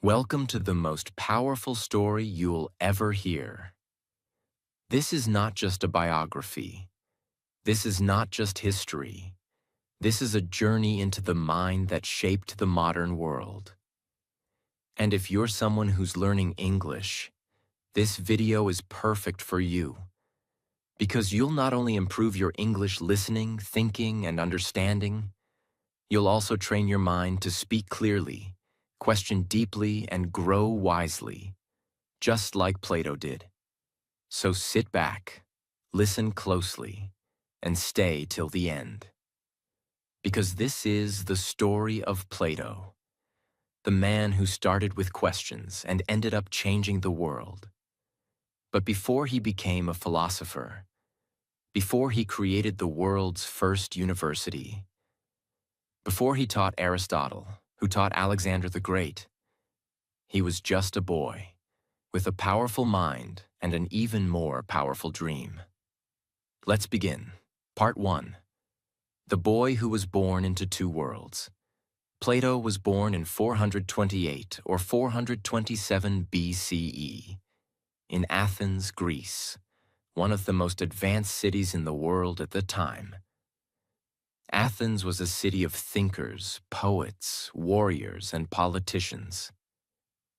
Welcome to the most powerful story you'll ever hear. This is not just a biography. This is not just history. This is a journey into the mind that shaped the modern world. And if you're someone who's learning English, this video is perfect for you. Because you'll not only improve your English listening, thinking, and understanding, you'll also train your mind to speak clearly, question deeply, and grow wisely, just like Plato did. So sit back, listen closely, and stay till the end. Because this is the story of Plato, the man who started with questions and ended up changing the world. But before he became a philosopher, before he created the world's first university, before he taught Aristotle, who taught Alexander the Great, he was just a boy, with a powerful mind and an even more powerful dream. Let's begin. Part 1. The boy who was born into two worlds. Plato was born in 428 or 427 BCE in Athens, Greece, one of the most advanced cities in the world at the time. Athens was a city of thinkers, poets, warriors, and politicians.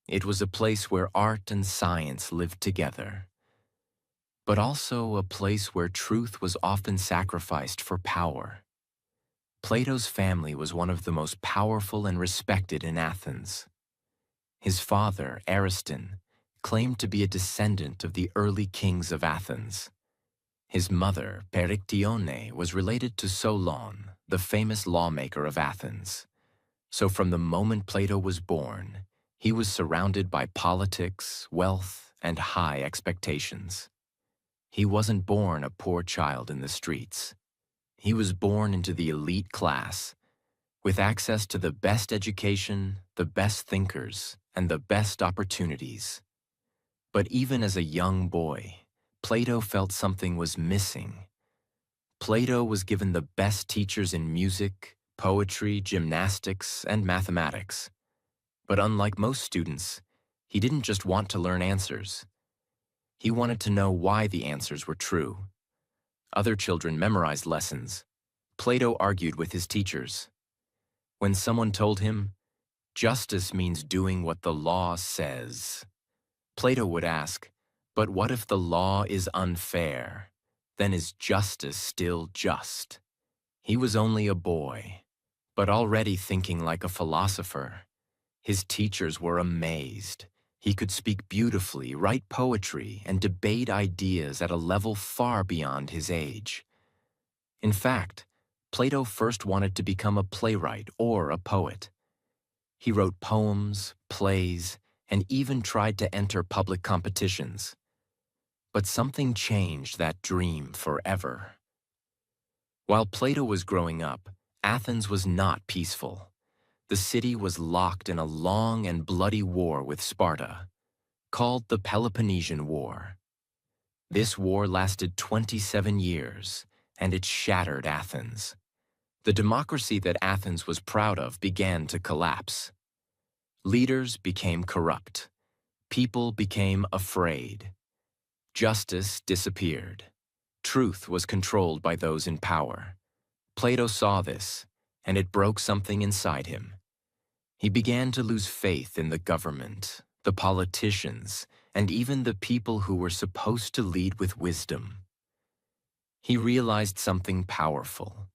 It was a place where art and science lived together, but also a place where truth was often sacrificed for power. Plato's family was one of the most powerful and respected in Athens. His father, Ariston, claimed to be a descendant of the early kings of Athens. His mother, Perictione, was related to Solon, the famous lawmaker of Athens. So from the moment Plato was born, he was surrounded by politics, wealth, and high expectations. He wasn't born a poor child in the streets. He was born into the elite class, with access to the best education, the best thinkers, and the best opportunities. But even as a young boy, Plato felt something was missing. Plato was given the best teachers in music, poetry, gymnastics, and mathematics. But unlike most students, he didn't just want to learn answers. He wanted to know why the answers were true. Other children memorized lessons. Plato argued with his teachers. When someone told him, "Justice means doing what the law says," Plato would ask, "But what if the law is unfair? Then is justice still just?" He was only a boy, but already thinking like a philosopher. His teachers were amazed. He could speak beautifully, write poetry, and debate ideas at a level far beyond his age. In fact, Plato first wanted to become a playwright or a poet. He wrote poems, plays, and even tried to enter public competitions. But something changed that dream forever. While Plato was growing up, Athens was not peaceful. The city was locked in a long and bloody war with Sparta, called the Peloponnesian War. This war lasted 27 years, and it shattered Athens. The democracy that Athens was proud of began to collapse. Leaders became corrupt. People became afraid. Justice disappeared. Truth was controlled by those in power. Plato saw this, and it broke something inside him. He began to lose faith in the government, the politicians, and even the people who were supposed to lead with wisdom. He realized something powerful.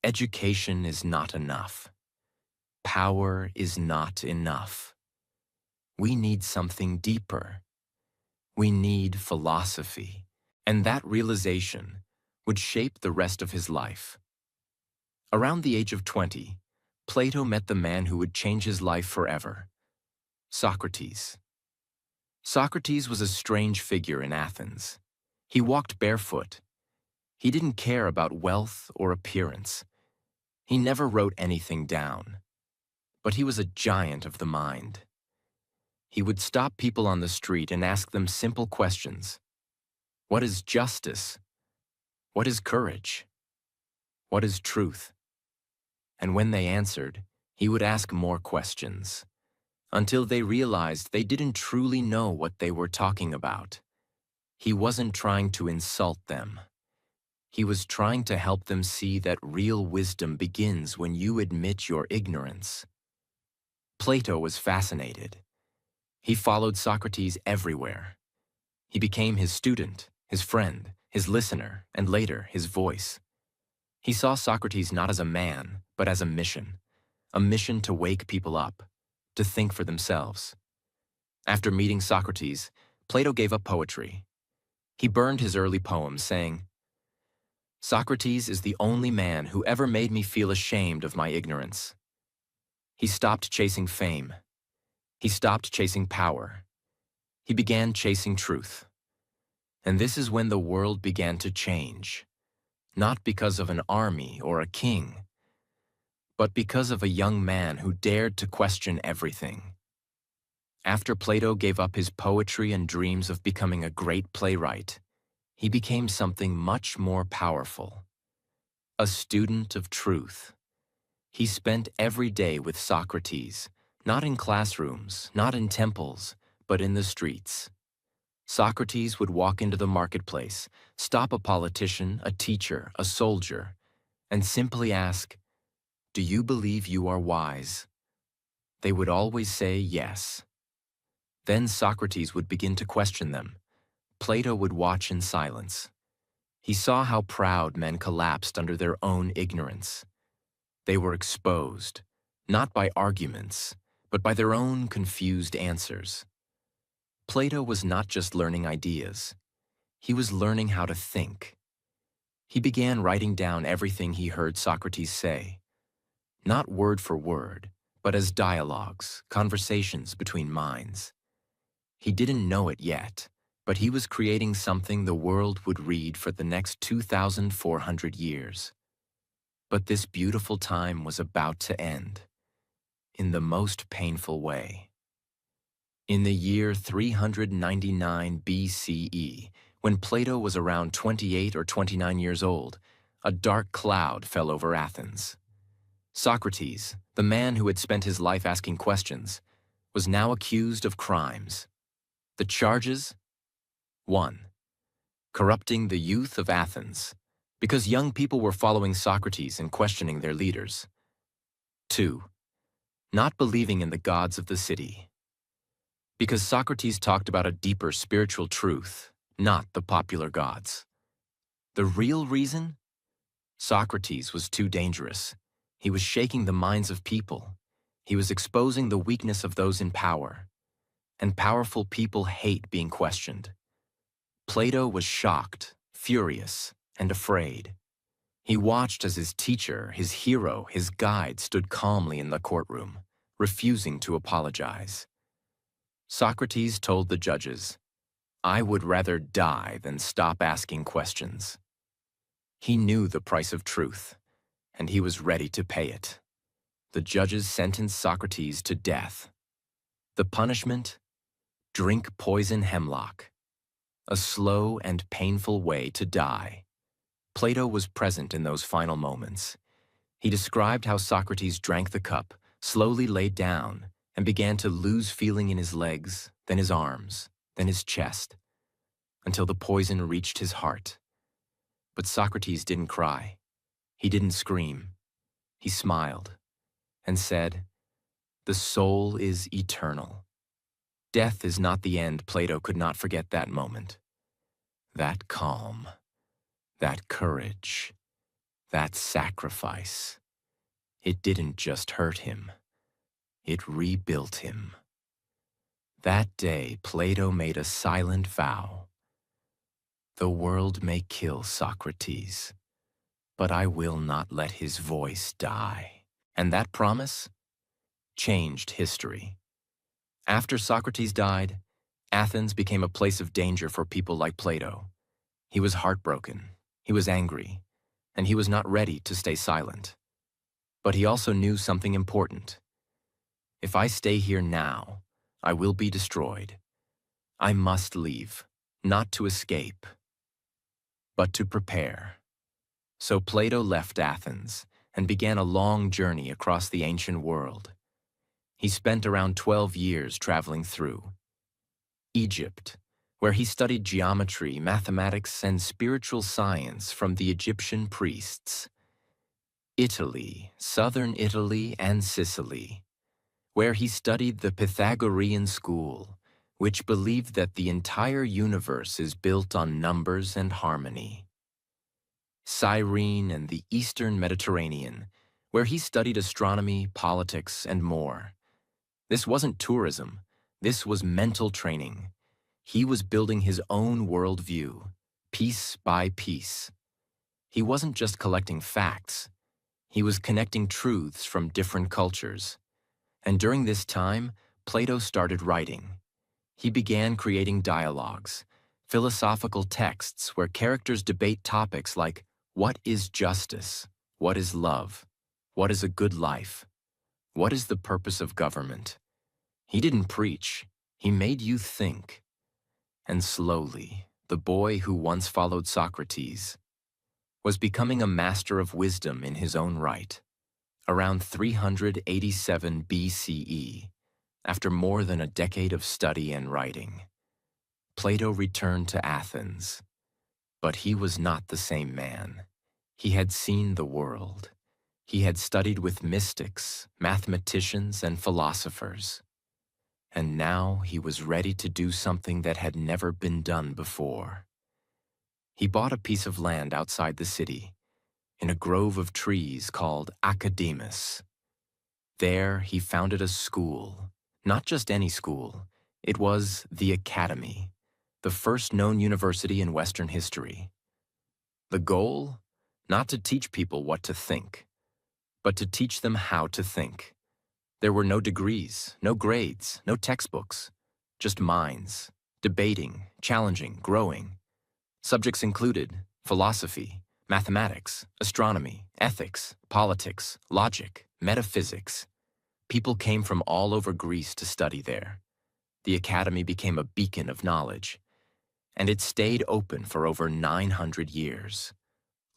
Education is not enough. Power is not enough. We need something deeper. We need philosophy, and that realization would shape the rest of his life. Around the age of 20, Plato met the man who would change his life forever, Socrates. Socrates was a strange figure in Athens. He walked barefoot. He didn't care about wealth or appearance. He never wrote anything down. But he was a giant of the mind. He would stop people on the street and ask them simple questions. What is justice? What is courage? What is truth? And when they answered, he would ask more questions until they realized they didn't truly know what they were talking about. He wasn't trying to insult them. He was trying to help them see that real wisdom begins when you admit your ignorance. Plato was fascinated. He followed Socrates everywhere. He became his student, his friend, his listener, and later, his voice. He saw Socrates not as a man, but as a mission to wake people up, to think for themselves. After meeting Socrates, Plato gave up poetry. He burned his early poems, saying, "Socrates is the only man who ever made me feel ashamed of my ignorance." He stopped chasing fame. He stopped chasing power. He began chasing truth. And this is when the world began to change, not because of an army or a king, but because of a young man who dared to question everything. After Plato gave up his poetry and dreams of becoming a great playwright, he became something much more powerful, a student of truth. He spent every day with Socrates, not in classrooms, not in temples, but in the streets. Socrates would walk into the marketplace, stop a politician, a teacher, a soldier, and simply ask, "Do you believe you are wise?" They would always say yes. Then Socrates would begin to question them. Plato would watch in silence. He saw how proud men collapsed under their own ignorance. They were exposed, not by arguments, but by their own confused answers. Plato was not just learning ideas. He was learning how to think. He began writing down everything he heard Socrates say, not word for word, but as dialogues, conversations between minds. He didn't know it yet, but he was creating something the world would read for the next 2,400 years. But this beautiful time was about to end, in the most painful way. In the year 399 BCE, when Plato was around 28 or 29 years old, a dark cloud fell over Athens. Socrates, the man who had spent his life asking questions, was now accused of crimes. The charges? 1. Corrupting the youth of Athens, because young people were following Socrates and questioning their leaders. 2. Not believing in the gods of the city, because Socrates talked about a deeper spiritual truth, not the popular gods. The real reason? Socrates was too dangerous. He was shaking the minds of people. He was exposing the weakness of those in power. And powerful people hate being questioned. Plato was shocked, furious, and afraid. He watched as his teacher, his hero, his guide stood calmly in the courtroom, refusing to apologize. Socrates told the judges, "I would rather die than stop asking questions." He knew the price of truth, and he was ready to pay it. The judges sentenced Socrates to death. The punishment? Drink poison hemlock. A slow and painful way to die. Plato was present in those final moments. He described how Socrates drank the cup, slowly laid down, and began to lose feeling in his legs, then his arms, then his chest, until the poison reached his heart. But Socrates didn't cry. He didn't scream. He smiled and said, "The soul is eternal." Death is not the end. Plato could not forget that moment. That calm, that courage, that sacrifice. It didn't just hurt him. It rebuilt him. That day, Plato made a silent vow. The world may kill Socrates, but I will not let his voice die. And that promise changed history. After Socrates died, Athens became a place of danger for people like Plato. He was heartbroken, he was angry, and he was not ready to stay silent. But he also knew something important. If I stay here now, I will be destroyed. I must leave, not to escape, but to prepare. So Plato left Athens and began a long journey across the ancient world. He spent around 12 years traveling through Egypt, where he studied geometry, mathematics, and spiritual science from the Egyptian priests. Italy, southern Italy, and Sicily, where he studied the Pythagorean school, which believed that the entire universe is built on numbers and harmony. Cyrene and the Eastern Mediterranean, where he studied astronomy, politics, and more. This wasn't tourism. This was mental training. He was building his own worldview, piece by piece. He wasn't just collecting facts. He was connecting truths from different cultures. And during this time, Plato started writing. He began creating dialogues, philosophical texts where characters debate topics like what is justice? What is love? What is a good life? What is the purpose of government? He didn't preach. He made you think. And slowly, the boy who once followed Socrates was becoming a master of wisdom in his own right. Around 387 BCE, after more than a decade of study and writing, Plato returned to Athens. But he was not the same man. He had seen the world. He had studied with mystics, mathematicians, and philosophers. And now he was ready to do something that had never been done before. He bought a piece of land outside the city, in a grove of trees called Academus. There he founded a school, not just any school. It was the Academy, the first known university in Western history. The goal? Not to teach people what to think, but to teach them how to think. There were no degrees, no grades, no textbooks, just minds, debating, challenging, growing. Subjects included philosophy, mathematics, astronomy, ethics, politics, logic, metaphysics. People came from all over Greece to study there. The academy became a beacon of knowledge, and it stayed open for over 900 years,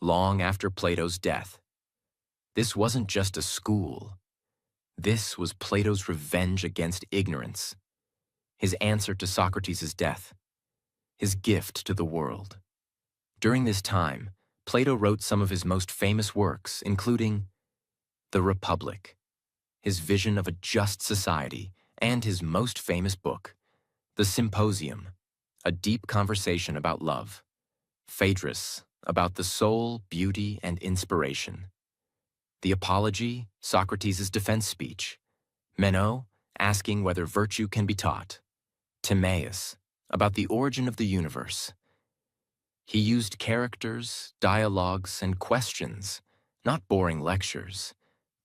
long after Plato's death. This wasn't just a school. This was Plato's revenge against ignorance, his answer to Socrates' death, his gift to the world. During this time, Plato wrote some of his most famous works, including The Republic, his vision of a just society, and his most famous book, The Symposium, a deep conversation about love, Phaedrus, about the soul, beauty, and inspiration, The Apology, Socrates' defense speech, Meno, asking whether virtue can be taught, Timaeus, about the origin of the universe. He used characters, dialogues, and questions, not boring lectures,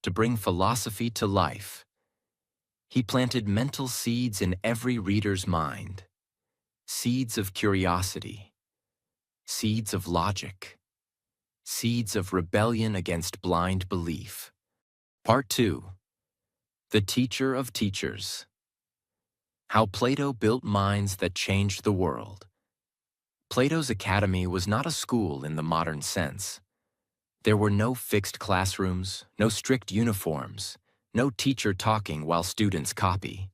to bring philosophy to life. He planted mental seeds in every reader's mind, seeds of curiosity, seeds of logic, seeds of rebellion against blind belief. Part 2. The Teacher of Teachers. How Plato Built Minds That Changed the World. Plato's academy was not a school in the modern sense. There were no fixed classrooms, no strict uniforms, no teacher talking while students copy.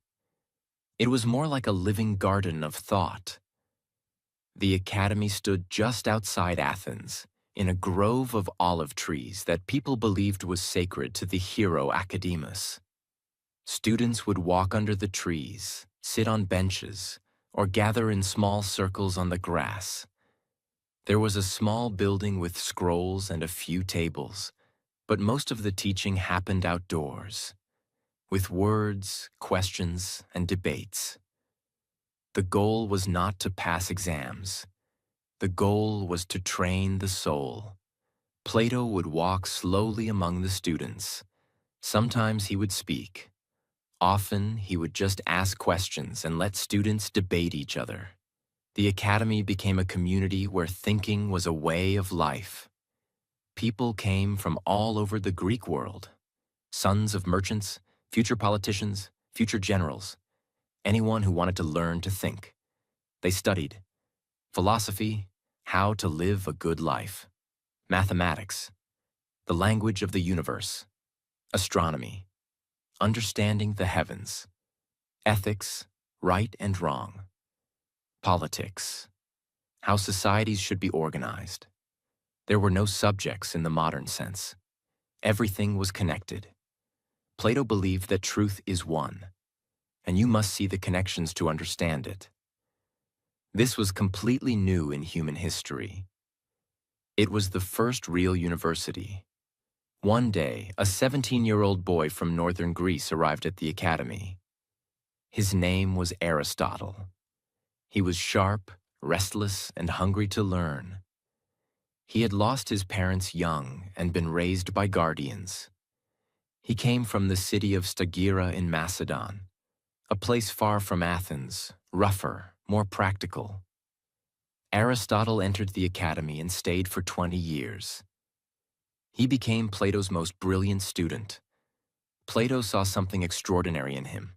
It was more like a living garden of thought. The academy stood just outside Athens, in a grove of olive trees that people believed was sacred to the hero Academus. Students would walk under the trees, sit on benches, or gather in small circles on the grass. There was a small building with scrolls and a few tables, but most of the teaching happened outdoors, with words, questions, and debates. The goal was not to pass exams. The goal was to train the soul. Plato would walk slowly among the students. Sometimes he would speak. Often he would just ask questions and let students debate each other. The academy became a community where thinking was a way of life. People came from all over the Greek world. Sons of merchants, future politicians, future generals, anyone who wanted to learn to think. They studied philosophy, how to live a good life, mathematics, the language of the universe, astronomy, understanding the heavens, ethics, right and wrong, politics, how societies should be organized. There were no subjects in the modern sense. Everything was connected. Plato believed that truth is one, and you must see the connections to understand it. This was completely new in human history. It was the first real university. One day, a 17-year-old boy from northern Greece arrived at the academy. His name was Aristotle. He was sharp, restless, and hungry to learn. He had lost his parents young and been raised by guardians. He came from the city of Stagira in Macedon, a place far from Athens, rougher, more practical. Aristotle entered the academy and stayed for 20 years. He became Plato's most brilliant student. Plato saw something extraordinary in him.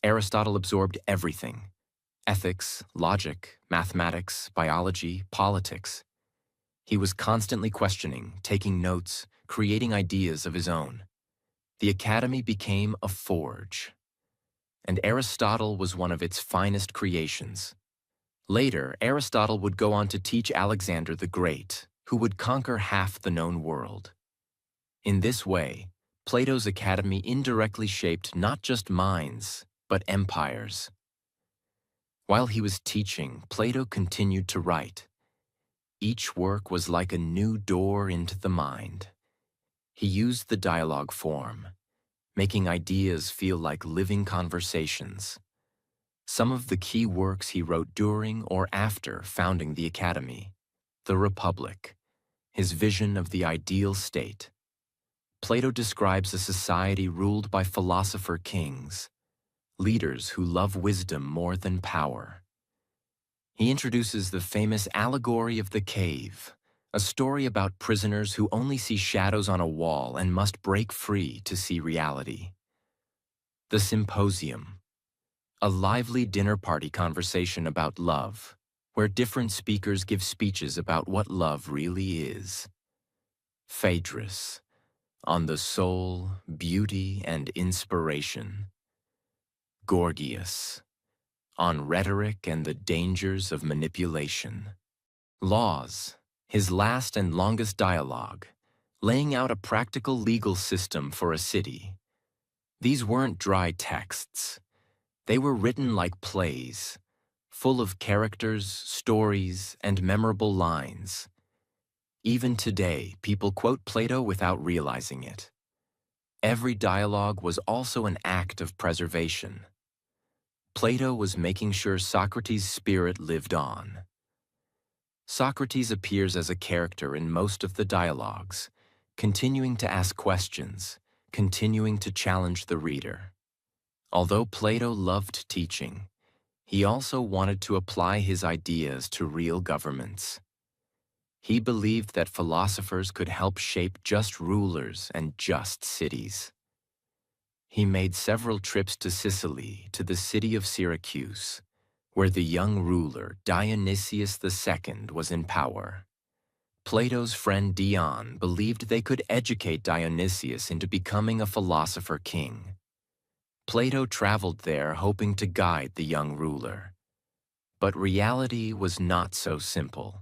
Aristotle absorbed everything: ethics, logic, mathematics, biology, politics. He was constantly questioning, taking notes, creating ideas of his own. The academy became a forge, and Aristotle was one of its finest creations. Later, Aristotle would go on to teach Alexander the Great, who would conquer half the known world. In this way, Plato's academy indirectly shaped not just minds, but empires. While he was teaching, Plato continued to write. Each work was like a new door into the mind. He used the dialogue form, making ideas feel like living conversations. Some of the key works he wrote during or after founding the Academy: The Republic, his vision of the ideal state. Plato describes a society ruled by philosopher kings, leaders who love wisdom more than power. He introduces the famous allegory of the cave, a story about prisoners who only see shadows on a wall and must break free to see reality. The Symposium, a lively dinner party conversation about love, where different speakers give speeches about what love really is. Phaedrus, on the soul, beauty, and inspiration. Gorgias, on rhetoric and the dangers of manipulation. Laws, his last and longest dialogue, laying out a practical legal system for a city. These weren't dry texts. They were written like plays, full of characters, stories, and memorable lines. Even today, people quote Plato without realizing it. Every dialogue was also an act of preservation. Plato was making sure Socrates' spirit lived on. Socrates appears as a character in most of the dialogues, continuing to ask questions, continuing to challenge the reader. Although Plato loved teaching, he also wanted to apply his ideas to real governments. He believed that philosophers could help shape just rulers and just cities. He made several trips to Sicily, to the city of Syracuse, where the young ruler Dionysius II was in power. Plato's friend Dion believed they could educate Dionysius into becoming a philosopher king. Plato traveled there hoping to guide the young ruler. But reality was not so simple.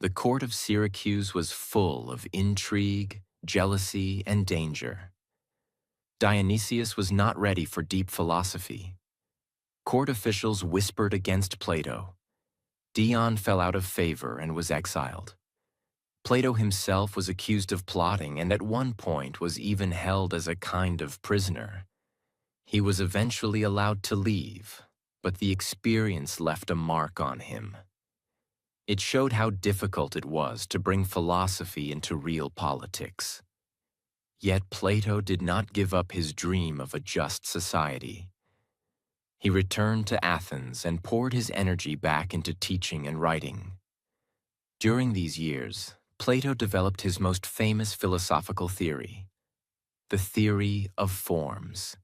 The court of Syracuse was full of intrigue, jealousy, and danger. Dionysius was not ready for deep philosophy. Court officials whispered against Plato. Dion fell out of favor and was exiled. Plato himself was accused of plotting and at one point was even held as a kind of prisoner. He was eventually allowed to leave, but the experience left a mark on him. It showed how difficult it was to bring philosophy into real politics. Yet Plato did not give up his dream of a just society. He returned to Athens and poured his energy back into teaching and writing. During these years, Plato developed his most famous philosophical theory, the theory of forms.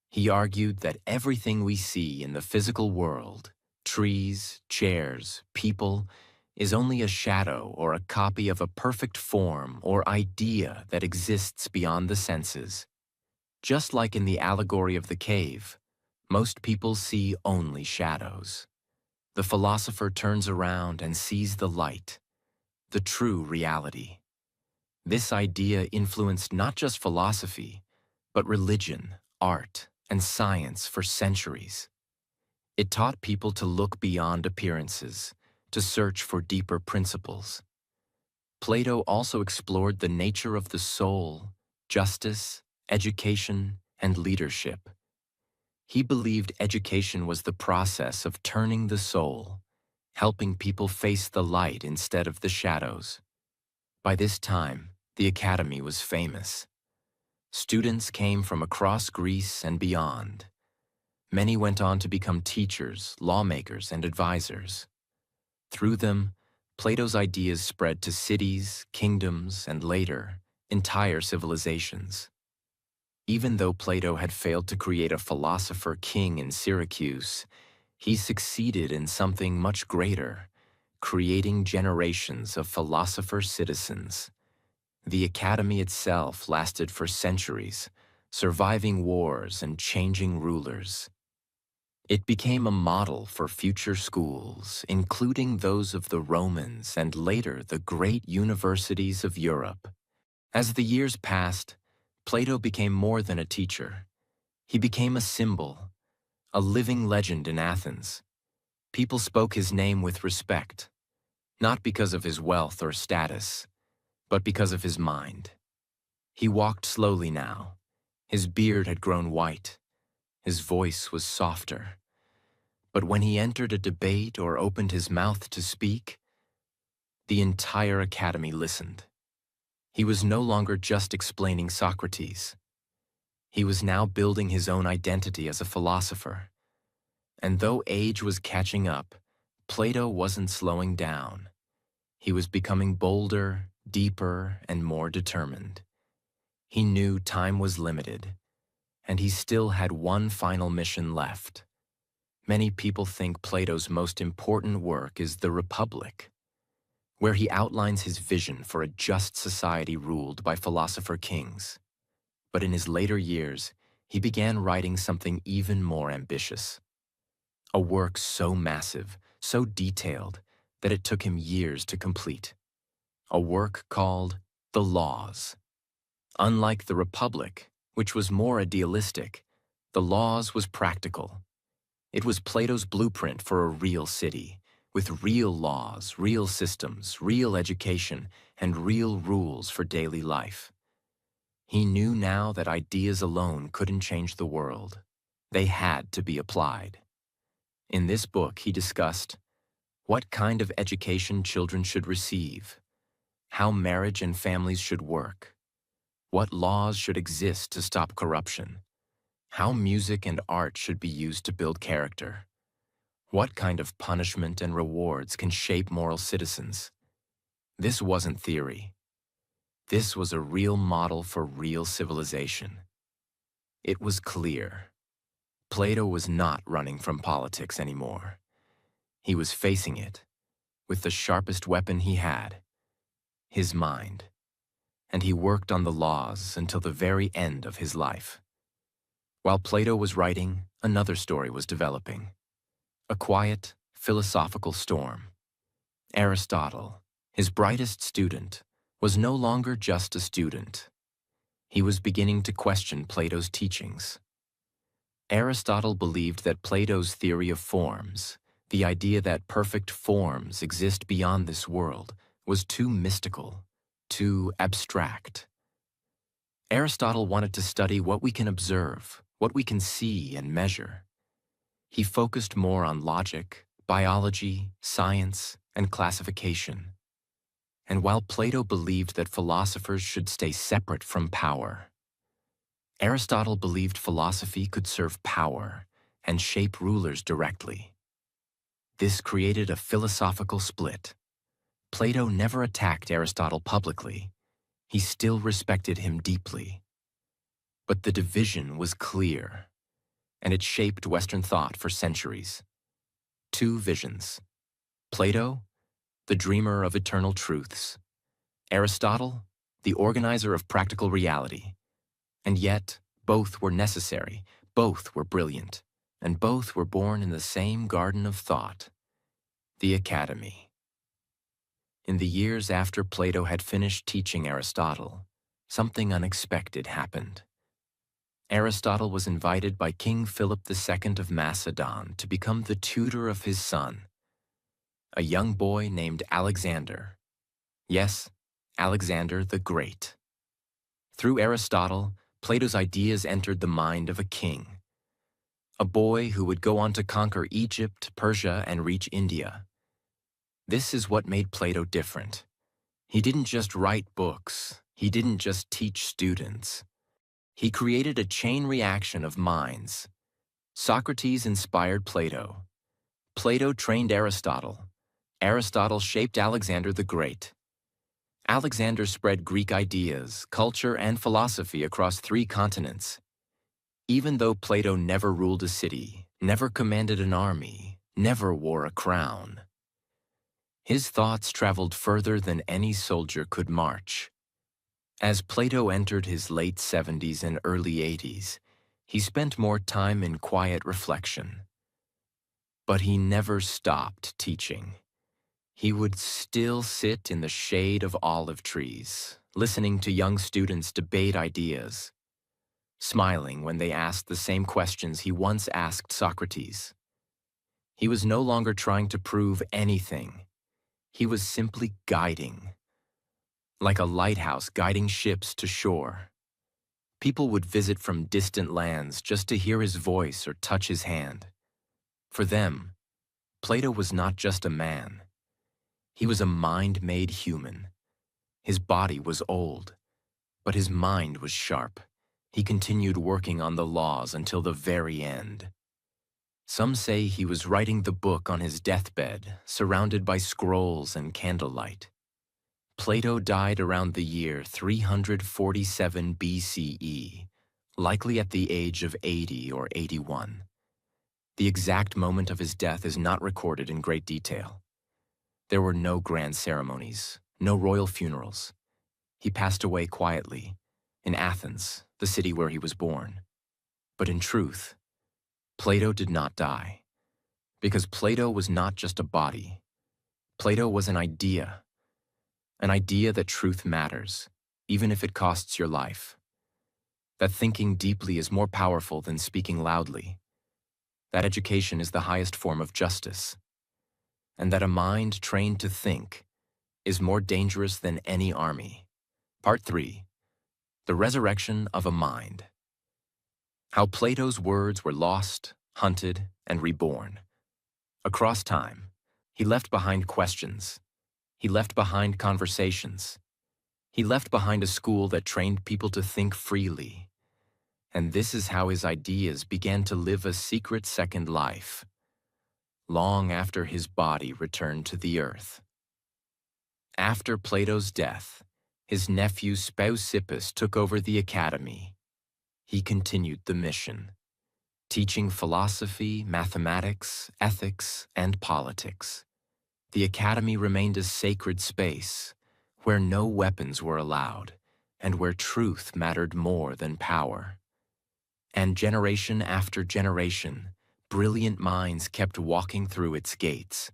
He argued that everything we see in the physical world, trees, chairs, people, is only a shadow or a copy of a perfect form or idea that exists beyond the senses. Just like in the allegory of the cave, most people see only shadows. The philosopher turns around and sees the light, the true reality. This idea influenced not just philosophy, but religion, art, and science for centuries. It taught people to look beyond appearances, to search for deeper principles. Plato also explored the nature of the soul, justice, education, and leadership. He believed education was the process of turning the soul, helping people face the light instead of the shadows. By this time, the academy was famous. Students came from across Greece and beyond. Many went on to become teachers, lawmakers, and advisors. Through them, Plato's ideas spread to cities, kingdoms, and later, entire civilizations. Even though Plato had failed to create a philosopher king in Syracuse, he succeeded in something much greater, creating generations of philosopher citizens. The academy itself lasted for centuries, surviving wars and changing rulers. It became a model for future schools, including those of the Romans and later the great universities of Europe. As the years passed, Plato became more than a teacher. He became a symbol, a living legend in Athens. People spoke his name with respect, not because of his wealth or status, but because of his mind. He walked slowly now. His beard had grown white. His voice was softer. But when he entered a debate or opened his mouth to speak, the entire academy listened. He was no longer just explaining Socrates. He was now building his own identity as a philosopher. And though age was catching up, Plato wasn't slowing down. He was becoming bolder, deeper, and more determined. He knew time was limited, and he still had one final mission left. Many people think Plato's most important work is the Republic, where he outlines his vision for a just society ruled by philosopher kings. But in his later years, he began writing something even more ambitious. A work so massive, so detailed, that it took him years to complete. A work called The Laws. Unlike the Republic, which was more idealistic, The Laws was practical. It was Plato's blueprint for a real city, with real laws, real systems, real education, and real rules for daily life. He knew now that ideas alone couldn't change the world. They had to be applied. In this book, he discussed what kind of education children should receive, how marriage and families should work, what laws should exist to stop corruption, how music and art should be used to build character, what kind of punishment and rewards can shape moral citizens. This wasn't theory. This was a real model for real civilization. It was clear. Plato was not running from politics anymore. He was facing it with the sharpest weapon he had, his mind. And he worked on the laws until the very end of his life. While Plato was writing, another story was developing. A quiet, philosophical storm. Aristotle, his brightest student, was no longer just a student. He was beginning to question Plato's teachings. Aristotle believed that Plato's theory of forms, the idea that perfect forms exist beyond this world, was too mystical, too abstract. Aristotle wanted to study what we can observe, what we can see and measure. He focused more on logic, biology, science, and classification. And while Plato believed that philosophers should stay separate from power, Aristotle believed philosophy could serve power and shape rulers directly. This created a philosophical split. Plato never attacked Aristotle publicly. He still respected him deeply. But the division was clear, and it shaped Western thought for centuries. Two visions. Plato, the dreamer of eternal truths. Aristotle, the organizer of practical reality. And yet, Both were necessary, both were brilliant, and both were born in the same garden of thought, the Academy. In the years after Plato had finished teaching Aristotle, something unexpected happened. Aristotle was invited by King Philip II of Macedon to become the tutor of his son, a young boy named Alexander. Yes, Alexander the Great. Through Aristotle, Plato's ideas entered the mind of a king, a boy who would go on to conquer Egypt, Persia, and reach India. This is what made Plato different. He didn't just write books. He didn't just teach students. He created a chain reaction of minds. Socrates inspired Plato. Plato trained Aristotle. Aristotle shaped Alexander the Great. Alexander spread Greek ideas, culture, and philosophy across 3 continents. Even though Plato never ruled a city, never commanded an army, never wore a crown, his thoughts traveled further than any soldier could march. As Plato entered his late 70s and early 80s, he spent more time in quiet reflection. But he never stopped teaching. He would still sit in the shade of olive trees, listening to young students debate ideas, smiling when they asked the same questions he once asked Socrates. He was no longer trying to prove anything. He was simply guiding, like a lighthouse guiding ships to shore. People would visit from distant lands just to hear his voice or touch his hand. For them, Plato was not just a man. He was a mind made human. His body was old, but his mind was sharp. He continued working on the laws until the very end. Some say he was writing the book on his deathbed, surrounded by scrolls and candlelight. Plato died around the year 347 BCE, likely at the age of 80 or 81. The exact moment of his death is not recorded in great detail. There were no grand ceremonies, no royal funerals. He passed away quietly, in Athens, the city where he was born. But in truth, Plato did not die, because Plato was not just a body. Plato was an idea that truth matters, even if it costs your life. That thinking deeply is more powerful than speaking loudly. That education is the highest form of justice. And that a mind trained to think is more dangerous than any army. Part 3. The Resurrection of a Mind. How Plato's words were lost, hunted, and reborn. Across time, he left behind questions. He left behind conversations. He left behind a school that trained people to think freely. And this is how his ideas began to live a secret second life, long after his body returned to the earth. After Plato's death, his nephew Speusippus took over the academy. He continued the mission, teaching philosophy, mathematics, ethics, and politics. The academy remained a sacred space where no weapons were allowed and where truth mattered more than power. And generation after generation, brilliant minds kept walking through its gates.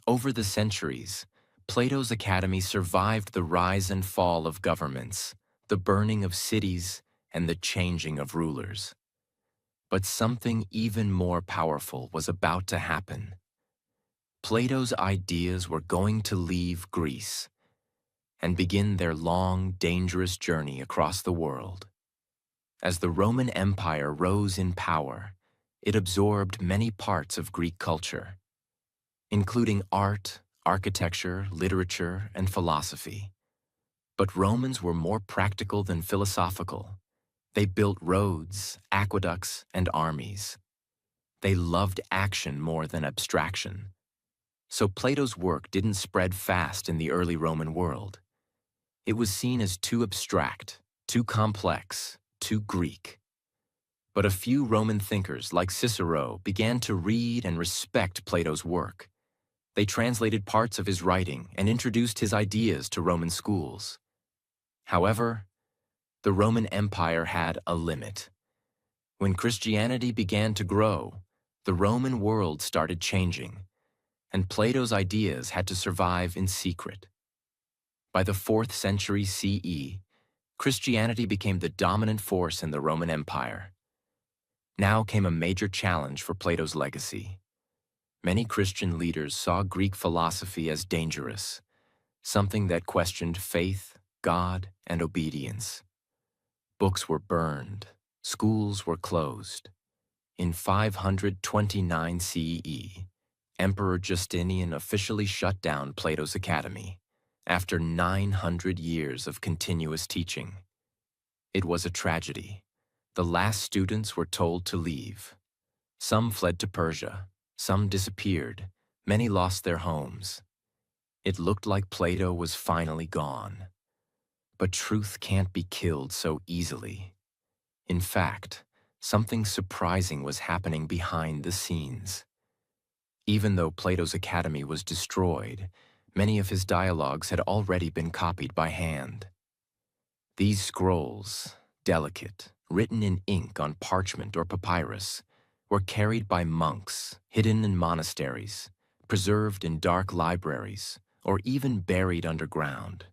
Over the centuries, Plato's academy survived the rise and fall of governments, the burning of cities, and the changing of rulers. But something even more powerful was about to happen. Plato's ideas were going to leave Greece and begin their long, dangerous journey across the world. As the Roman Empire rose in power, it absorbed many parts of Greek culture, including art, architecture, literature, and philosophy. But Romans were more practical than philosophical. They built roads, aqueducts, and armies. They loved action more than abstraction. So Plato's work didn't spread fast in the early Roman world. It was seen as too abstract, too complex, too Greek. But a few Roman thinkers like Cicero began to read and respect Plato's work. They translated parts of his writing and introduced his ideas to Roman schools. However, the Roman Empire had a limit. When Christianity began to grow, the Roman world started changing, and Plato's ideas had to survive in secret. By the 4th century CE, Christianity became the dominant force in the Roman Empire. Now came a major challenge for Plato's legacy. Many Christian leaders saw Greek philosophy as dangerous, something that questioned faith, God, and obedience. Books were burned, schools were closed. In 529 CE, Emperor Justinian officially shut down Plato's academy after 900 years of continuous teaching. It was a tragedy. The last students were told to leave. Some fled to Persia, some disappeared, many lost their homes. It looked like Plato was finally gone. But truth can't be killed so easily. In fact, something surprising was happening behind the scenes. Even though Plato's academy was destroyed, many of his dialogues had already been copied by hand. These scrolls, delicate, written in ink on parchment or papyrus, were carried by monks, hidden in monasteries, preserved in dark libraries, or even buried underground.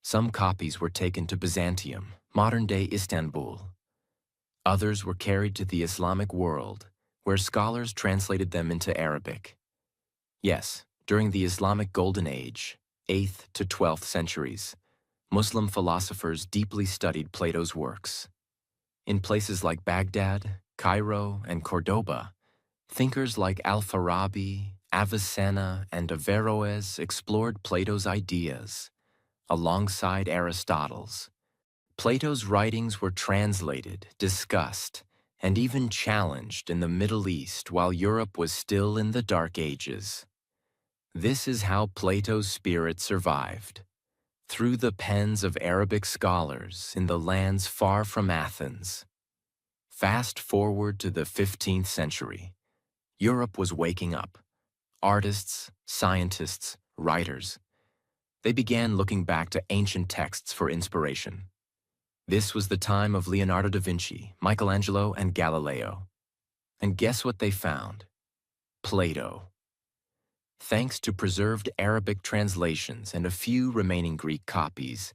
Some copies were taken to Byzantium, modern-day Istanbul. Others were carried to the Islamic world, where scholars translated them into Arabic. Yes, during the Islamic Golden Age, 8th to 12th centuries, Muslim philosophers deeply studied Plato's works. In places like Baghdad, Cairo, and Cordoba, thinkers like Al-Farabi, Avicenna, and Averroes explored Plato's ideas, alongside Aristotle's. Plato's writings were translated, discussed, and even challenged in the Middle East while Europe was still in the Dark Ages. This is how Plato's spirit survived, through the pens of Arabic scholars in the lands far from Athens. Fast forward to the 15th century. Europe was waking up. Artists, scientists, writers. They began looking back to ancient texts for inspiration. This was the time of Leonardo da Vinci, Michelangelo, and Galileo. And guess what they found? Plato. Thanks to preserved Arabic translations and a few remaining Greek copies,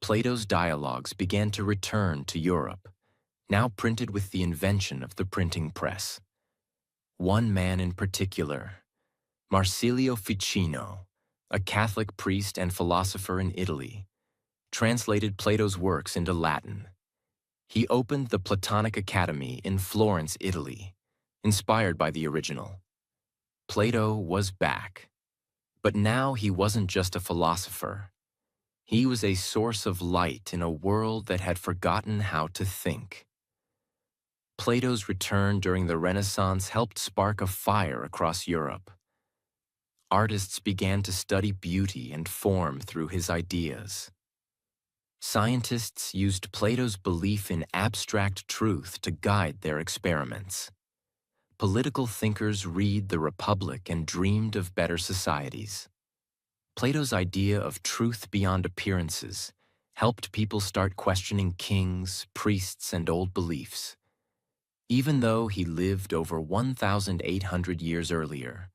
Plato's dialogues began to return to Europe, now printed with the invention of the printing press. One man in particular, Marsilio Ficino, a Catholic priest and philosopher in Italy, translated Plato's works into Latin. He opened the Platonic Academy in Florence, Italy, inspired by the original. Plato was back. But now he wasn't just a philosopher. He was a source of light in a world that had forgotten how to think. Plato's return during the Renaissance helped spark a fire across Europe. Artists began to study beauty and form through his ideas. Scientists used Plato's belief in abstract truth to guide their experiments. Political thinkers read the Republic and dreamed of better societies. Plato's idea of truth beyond appearances helped people start questioning kings, priests, and old beliefs. Even though he lived over 1,800 years earlier,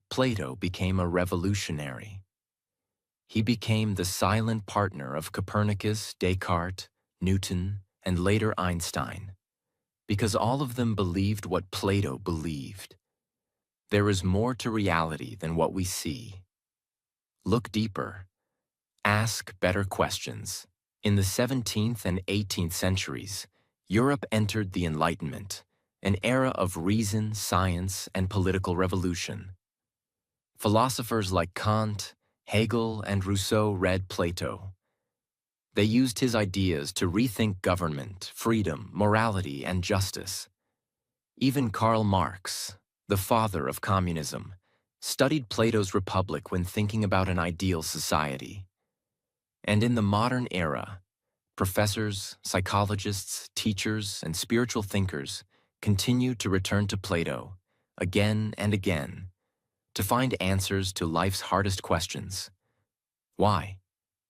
Plato became a revolutionary. He became the silent partner of Copernicus, Descartes, Newton, and later Einstein, because all of them believed what Plato believed. There is more to reality than what we see. Look deeper. Ask better questions. In the 17th and 18th centuries, Europe entered the Enlightenment, an era of reason, science, and political revolution. Philosophers like Kant, Hegel, and Rousseau read Plato. They used his ideas to rethink government, freedom, morality, and justice. Even Karl Marx, the father of communism, studied Plato's Republic when thinking about an ideal society. And in the modern era, professors, psychologists, teachers, and spiritual thinkers continue to return to Plato again and again to find answers to life's hardest questions. Why?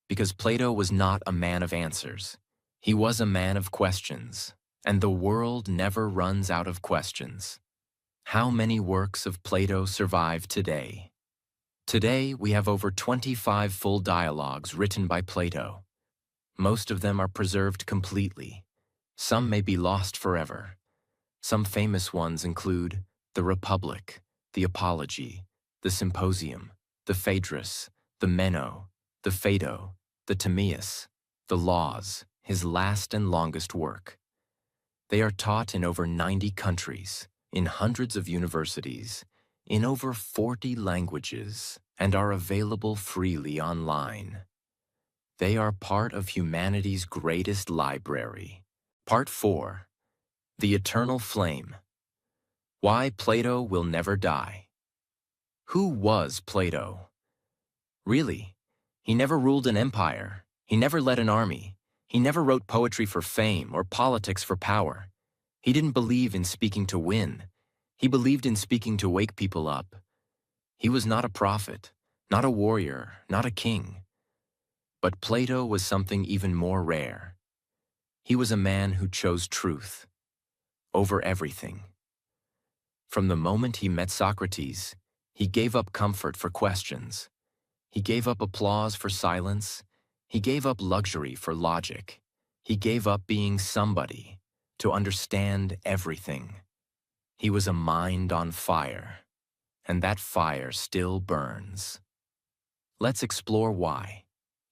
Because Plato was not a man of answers. He was a man of questions, and the world never runs out of questions. How many works of Plato survive today? Today, we have over 25 full dialogues written by Plato. Most of them are preserved completely. Some may be lost forever. Some famous ones include the Republic, the Apology, the Symposium, the Phaedrus, the Meno, the Phaedo, the Timaeus, the Laws, his last and longest work. They are taught in over 90 countries, in hundreds of universities, in over 40 languages, and are available freely online. They are part of humanity's greatest library. Part 4. The Eternal Flame. Why Plato Will Never Die. Who was Plato? Really, he never ruled an empire. He never led an army. He never wrote poetry for fame or politics for power. He didn't believe in speaking to win. He believed in speaking to wake people up. He was not a prophet, not a warrior, not a king. But Plato was something even more rare. He was a man who chose truth over everything. From the moment he met Socrates, he gave up comfort for questions. He gave up applause for silence. He gave up luxury for logic. He gave up being somebody to understand everything. He was a mind on fire, and that fire still burns. Let's explore why.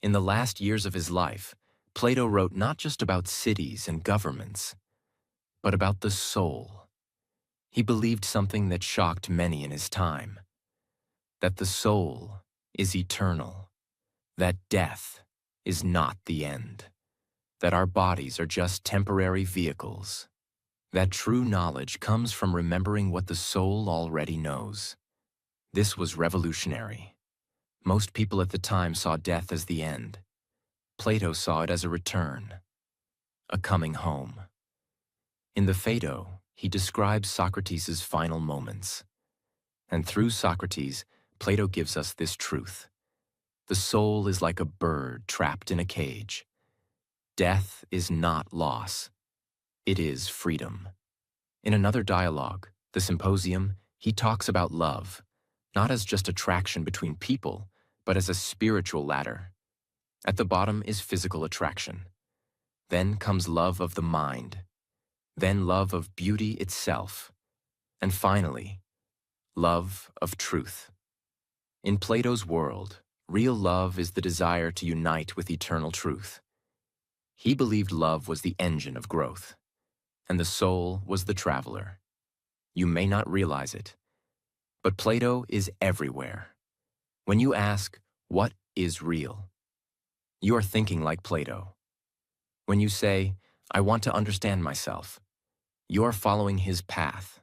In the last years of his life, Plato wrote not just about cities and governments, but about the soul. He believed something that shocked many in his time, that the soul is eternal, that death is not the end, that our bodies are just temporary vehicles, that true knowledge comes from remembering what the soul already knows. This was revolutionary. Most people at the time saw death as the end. Plato saw it as a return, a coming home. In the Phaedo, he describes Socrates' final moments. And through Socrates, Plato gives us this truth. The soul is like a bird trapped in a cage. Death is not loss. It is freedom. In another dialogue, the Symposium, he talks about love, not as just attraction between people, but as a spiritual ladder. At the bottom is physical attraction. Then comes love of the mind. Then love of beauty itself. And finally, love of truth. In Plato's world, real love is the desire to unite with eternal truth. He believed love was the engine of growth, and the soul was the traveler. You may not realize it, but Plato is everywhere. When you ask, what is real? You are thinking like Plato. When you say, I want to understand myself, you are following his path.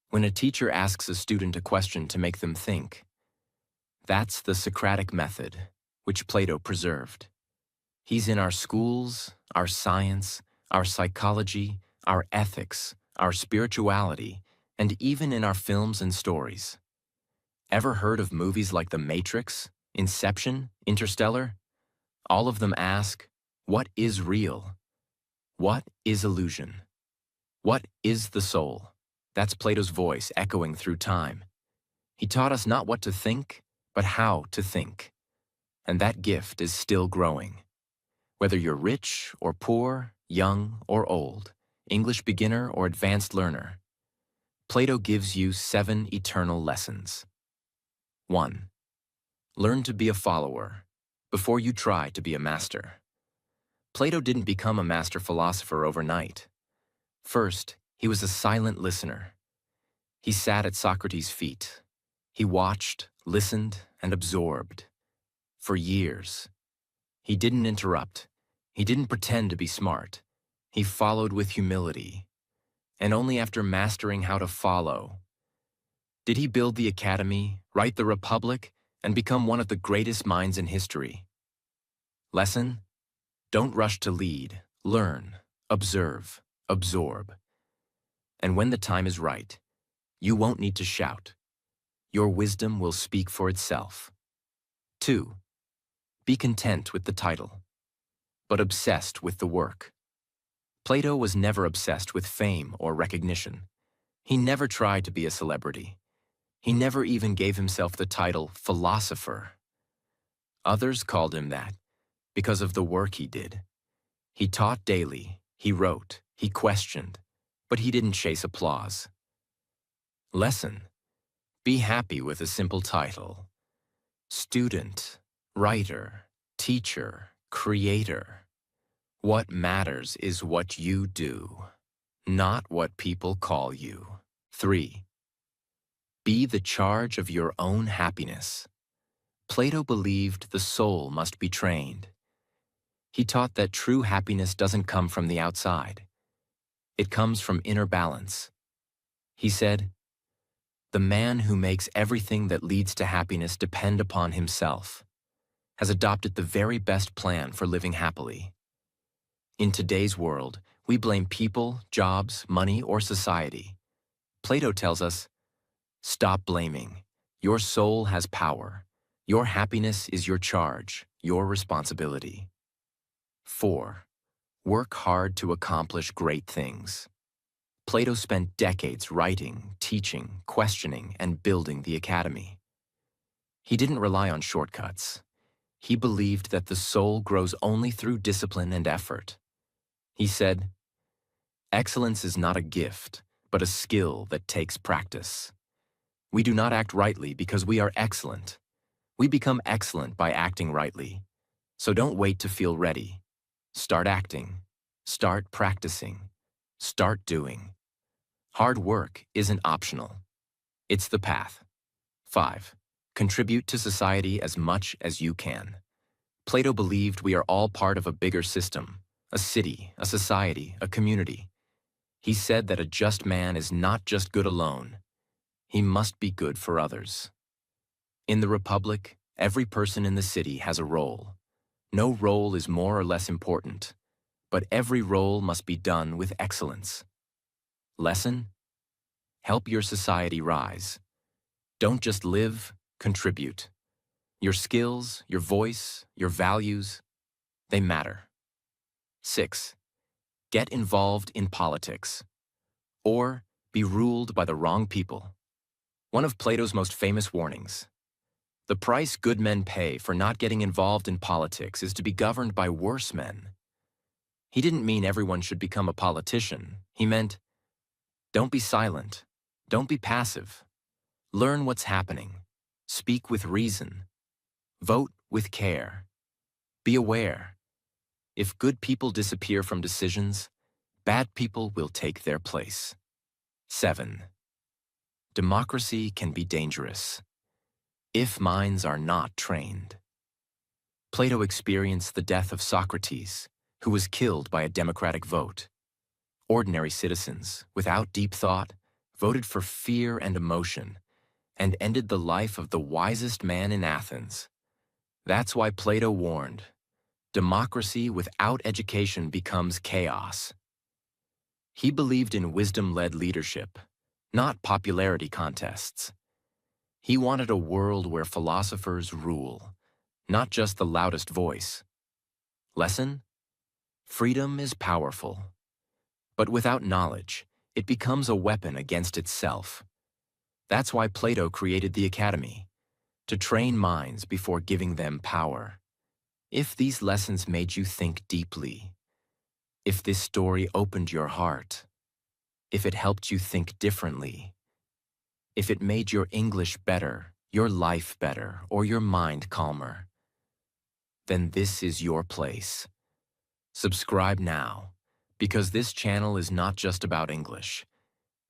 When a teacher asks a student a question to make them think, that's the Socratic method, which Plato preserved. He's in our schools, our science, our psychology, our ethics, our spirituality, and even in our films and stories. Ever heard of movies like The Matrix, Inception, Interstellar? All of them ask, what is real? What is illusion? What is the soul? That's Plato's voice echoing through time. He taught us not what to think, but how to think. And that gift is still growing. Whether you're rich or poor, young or old, English beginner or advanced learner, Plato gives you 7 eternal lessons. 1. Learn to be a follower before you try to be a master. Plato didn't become a master philosopher overnight. First, he was a silent listener. He sat at Socrates' feet. He watched, listened, and absorbed. For years. He didn't interrupt. He didn't pretend to be smart. He followed with humility. And only after mastering how to follow did he build the academy, write the Republic, and become one of the greatest minds in history. Lesson? Don't rush to lead. Learn, observe, absorb. And when the time is right, you won't need to shout. Your wisdom will speak for itself. 2. Be content with the title. but obsessed with the work. Plato was never obsessed with fame or recognition. He never tried to be a celebrity. He never even gave himself the title philosopher. Others called him that because of the work he did. He taught daily, he wrote, he questioned, but he didn't chase applause. Lesson: be happy with a simple title. Student, writer, teacher, creator. What matters is what you do, not what people call you. 3. Be the charge of your own happiness. Plato believed the soul must be trained. He taught that true happiness doesn't come from the outside. It comes from inner balance. He said, "The man who makes everything that leads to happiness depend upon himself has adopted the very best plan for living happily." In today's world, we blame people, jobs, money, or society. Plato tells us, stop blaming. Your soul has power. Your happiness is your charge, your responsibility. 4. Work hard to accomplish great things. Plato spent decades writing, teaching, questioning, and building the academy. He didn't rely on shortcuts. He believed that the soul grows only through discipline and effort. He said, "Excellence is not a gift, but a skill that takes practice. We do not act rightly because we are excellent. We become excellent by acting rightly. So don't wait to feel ready. Start acting. Start practicing. Start doing." Hard work isn't optional. It's the path. 5. Contribute to society as much as you can. Plato believed we are all part of a bigger system, a city, a society, a community. He said that a just man is not just good alone. He must be good for others. In the Republic, every person in the city has a role. No role is more or less important, but every role must be done with excellence. Lesson: help your society rise. Don't just live, contribute. Your skills, your voice, your values, they matter. 6. Get involved in politics, or be ruled by the wrong people. One of Plato's most famous warnings: the price good men pay for not getting involved in politics is to be governed by worse men. He didn't mean everyone should become a politician. He meant, don't be silent. Don't be passive. Learn what's happening. Speak with reason. Vote with care. Be aware. If good people disappear from decisions, bad people will take their place. 7. Democracy can be dangerous if minds are not trained. Plato experienced the death of Socrates, who was killed by a democratic vote. Ordinary citizens, without deep thought, voted for fear and emotion, and ended the life of the wisest man in Athens. That's why Plato warned, democracy without education becomes chaos. He believed in wisdom-led leadership, not popularity contests. He wanted a world where philosophers rule, not just the loudest voice. Lesson: freedom is powerful, but without knowledge, it becomes a weapon against itself. That's why Plato created the academy, to train minds before giving them power. If these lessons made you think deeply, if this story opened your heart, if it helped you think differently, if it made your English better, your life better, or your mind calmer, then this is your place. Subscribe now, because this channel is not just about English.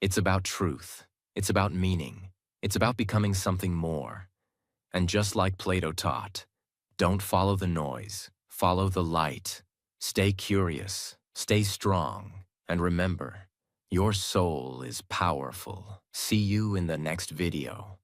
It's about truth. It's about meaning. It's about becoming something more. And just like Plato taught, don't follow the noise, follow the light. Stay curious, stay strong, and remember, your soul is powerful. See you in the next video.